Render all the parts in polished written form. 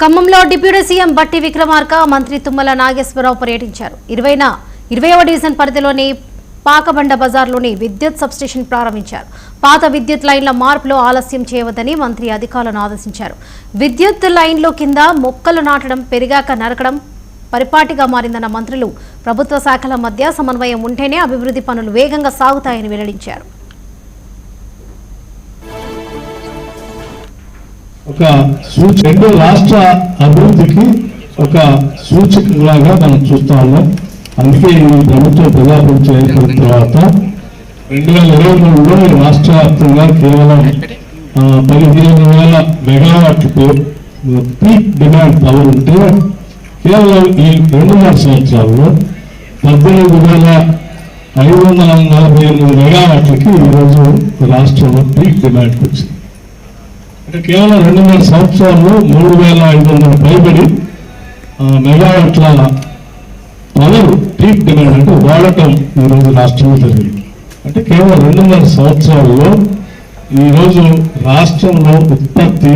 ఖమ్మంలో deputy CM బట్టి విక్రమార్క మంత్రి తుమ్మల నాగేశ్వరరావు పర్యటించారు. 20వ డివిజన్ పరిధిలోని పాకబండ బజార్లోని విద్యుత్ సబ్స్టేషన్ ప్రారంభించారు. పాత విద్యుత్ లైన్ల మార్పులో ఆలస్యం చేయవద్దని మంత్రి అధికారులను ఆదేశించారు. విద్యుత్ లైన్లో కింద మొక్కలు నాటడం పెరిగాక నరకడం పరిపాటిగా మారిందన్న మంత్రులు ప్రభుత్వ శాఖల మధ్య సమన్వయం ఉంటేనే అభివృద్ధి పనులు వేగంగా సాగుతాయని వెల్లడించారు. ఒక రెండు రాష్ట్ర అభివృద్ధికి ఒక సూచికలాగా మనం చూస్తా ఉన్నాం. అందుకే ఈ ప్రభుత్వం ప్రజాప్రభుత్వం ఏర్పడిన తర్వాత 2023లో ఈ రాష్ట్ర వ్యాప్తంగా కేవలం 15,000 మెగావాట్లకు పీక్ డిమాండ్ పవర్ ఉంటే కేవలం ఈ 2.5 సంవత్సరాల్లో 18,548 మెగావాట్లకి ఈరోజు రాష్ట్రంలో పీక్ డిమాండ్ వచ్చింది. అంటే కేవలం 2.5 సంవత్సరాల్లో 3,500 పైబడి మెగావాట్ల పవర్ పీక్ డిమాండ్ అంటే వాడటం ఈరోజు రాష్ట్రంలో జరిగింది. అంటే కేవలం 2.5 సంవత్సరాల్లో ఈరోజు రాష్ట్రంలో ఉత్పత్తి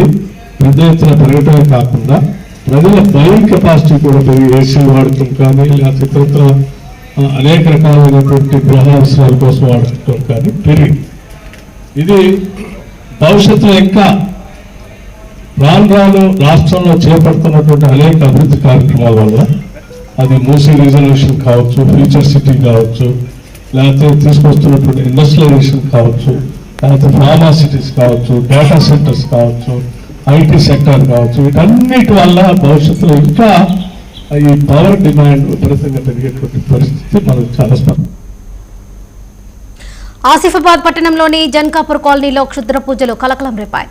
పెద్ద ఎత్తున పెరగటమే కాకుండా ప్రజల బయింగ్ కెపాసిటీ కూడా పెరిగి ఏసీ వాడటం కానీ లేకపోతే ఇతరత్ర అనేక రకాలైనటువంటి గృహ అవసరాల కోసం వాడటం కానీ పెరిగింది. ఇది భవిష్యత్తులో ఇంకా రాను రాష్ట్రంలో చేపడుతున్నటువంటి అనేక అభివృద్ధి కార్యక్రమాల వల్ల అది మూసీ రిజర్వేషన్ కావచ్చు, ఫ్యూచర్ సిటీ కావచ్చు, లేకపోతే తీసుకొస్తున్నటువంటి ఇండస్ట్రియలైజేషన్ కావచ్చు, లేకపోతే ఫార్మా సిటీస్ కావచ్చు, డేటా సెంటర్స్ కావచ్చు, ఐటీ సెక్టర్ కావచ్చు, వీటన్నిటి వల్ల భవిష్యత్తులో ఇంకా ఈ పవర్ డిమాండ్ విపరీతంగా పెరిగేటువంటి పరిస్థితి మనకు చాలా స్పష్టం. ఆసిఫాబాద్ పట్టణంలోని జన్కాపూర్ కాలనీలో క్షుద్ర పూజలు కలకలం రేపాయి.